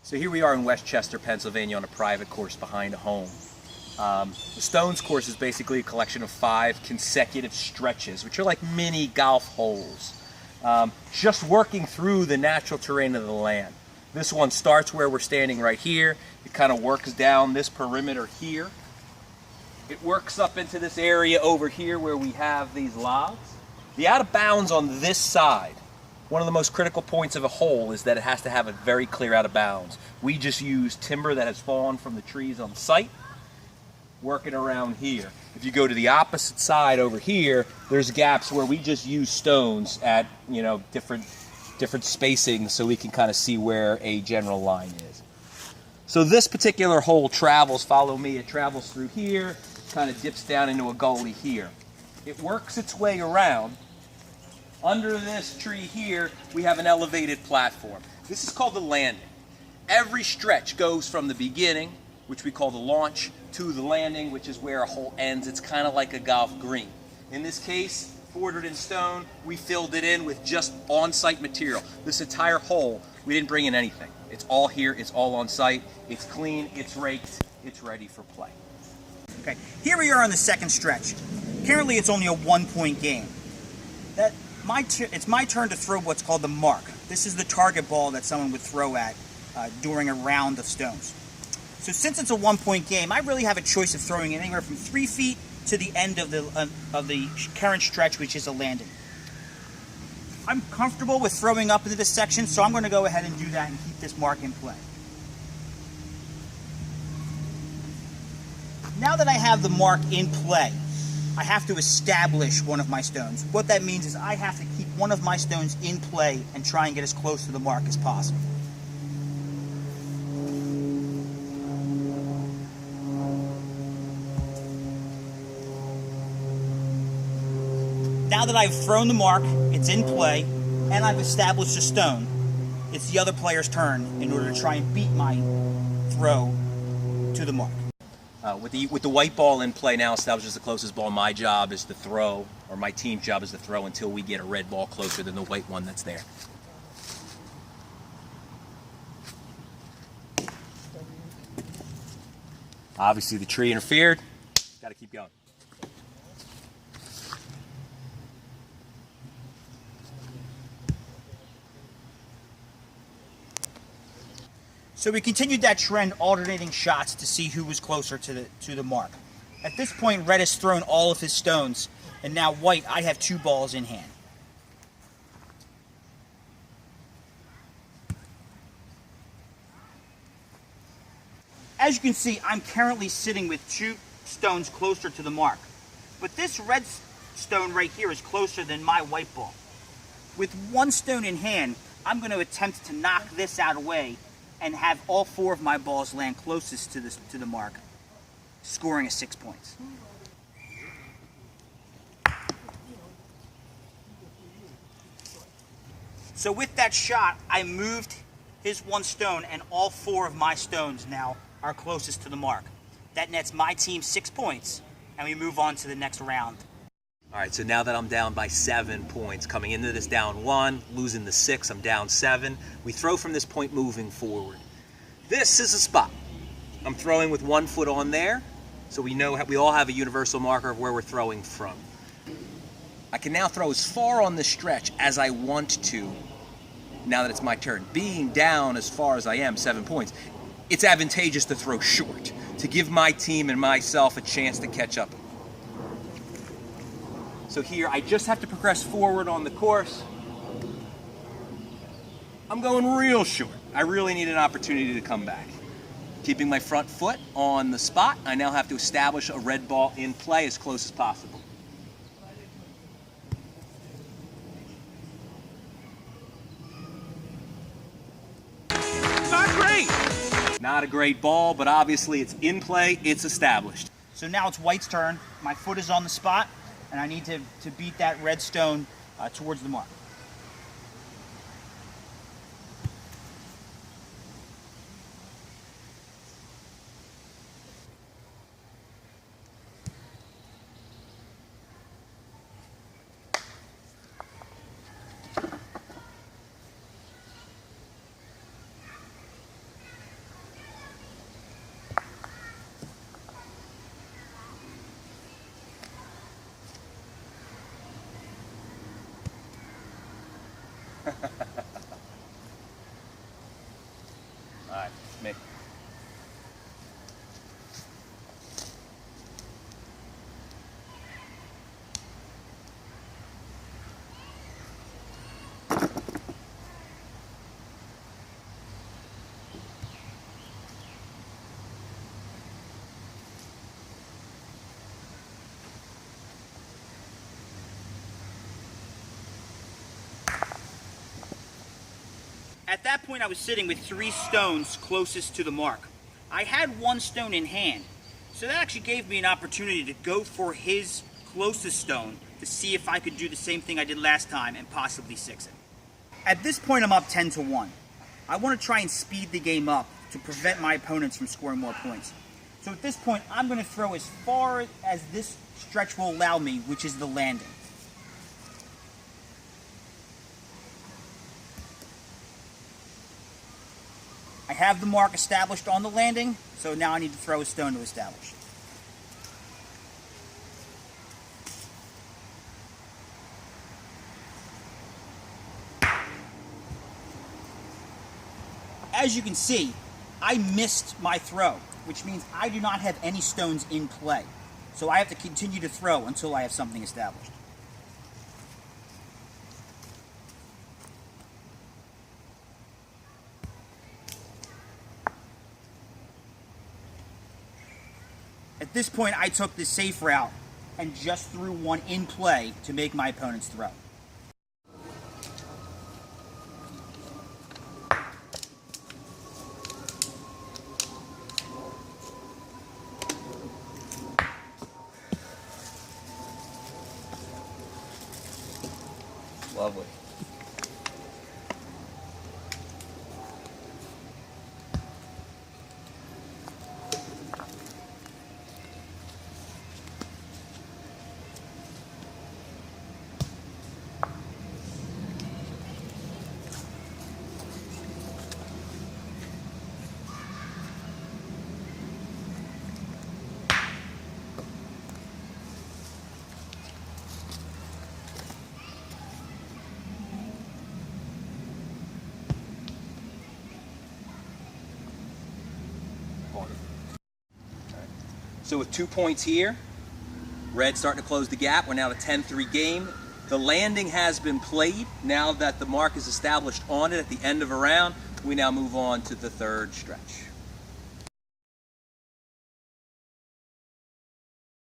So here we are in Westchester, Pennsylvania on a private course behind a home. The Stones course is basically a collection of 5 consecutive stretches, which are like mini golf holes, just working through the natural terrain of the land. This one starts where we're standing right here. It kind of works down this perimeter here. It works up into this area over here where we have these logs. The out of bounds on this side, one of the most critical points of a hole is that it has to have a very clear out of bounds. We just use timber that has fallen from the trees on site, working around here. If you go to the opposite side over here, there's gaps where we just use stones at, you know, different spacings so we can kind of see where a general line is. So this particular hole travels, follow me, it travels through here, kind of dips down into a gully here. It works its way around. Under this tree here, we have an elevated platform. This is called the landing. Every stretch goes from the beginning, which we call the launch, to the landing, which is where a hole ends. It's kind of like a golf green. In this case, bordered in stone, we filled it in with just on-site material. This entire hole, we didn't bring in anything. It's all here, it's all on site, it's clean, it's raked, it's ready for play. Okay, here we are on the second stretch. Currently it's only a 1-point game. It's my turn to throw what's called the mark. This is the target ball that someone would throw at during a round of stones. So since it's a 1-point game, I really have a choice of throwing it anywhere from 3 feet to the end of the current stretch, which is a landing. I'm comfortable with throwing up into this section, so I'm going to go ahead and do that and keep this mark in play. Now that I have the mark in play, I have to establish one of my stones. What that means is I have to keep one of my stones in play and try and get as close to the mark as possible. Now that I've thrown the mark, it's in play, and I've established a stone, it's the other player's turn in order to try and beat my throw to the mark. With the white ball in play now established as the closest ball, my job is to throw, or my team's job is to throw until we get a red ball closer than the white one that's there. Obviously the tree interfered, got to keep going. So we continued that trend, alternating shots to see who was closer to the mark. At this point, red has thrown all of his stones, and now white, I have 2 balls in hand. As you can see, I'm currently sitting with 2 stones closer to the mark. But this red stone right here is closer than my white ball. With 1 stone in hand, I'm going to attempt to knock this out of the way and have all 4 of my balls land closest to the mark, scoring a 6 points. So with that shot, I moved his 1 stone, and all 4 of my stones now are closest to the mark. That nets my team 6 points, and we move on to the next round. All right, so now that I'm down by 7 points, coming into this down 1, losing the 6, I'm down 7. We throw from this point moving forward. This is a spot. I'm throwing with 1 foot on there, so we know we all have a universal marker of where we're throwing from. I can now throw as far on the stretch as I want to now that it's my turn. Being down as far as I am, 7 points, it's advantageous to throw short, to give my team and myself a chance to catch up. So here, I just have to progress forward on the course. I'm going real short. I really need an opportunity to come back. Keeping my front foot on the spot, I now have to establish a red ball in play as close as possible. Not great! Not a great ball, but obviously it's in play, it's established. So now it's white's turn. My foot is on the spot, and I need to beat that red stone towards the mark. right, me. At that point, I was sitting with 3 stones closest to the mark. I had 1 stone in hand, so that actually gave me an opportunity to go for his closest stone to see if I could do the same thing I did last time and possibly 6 it. At this point, I'm up 10-1. I want to try and speed the game up to prevent my opponents from scoring more points. So at this point, I'm going to throw as far as this stretch will allow me, which is the landing. I have the mark established on the landing, so now I need to throw a stone to establish it. As you can see, I missed my throw, which means I do not have any stones in play. So I have to continue to throw until I have something established. At this point, I took the safe route and just threw one in play to make my opponent's throw. Lovely. So with 2 points here, Red's starting to close the gap. We're now at a 10-3 game. The landing has been played. Now that the mark is established on it at the end of a round, we now move on to the third stretch.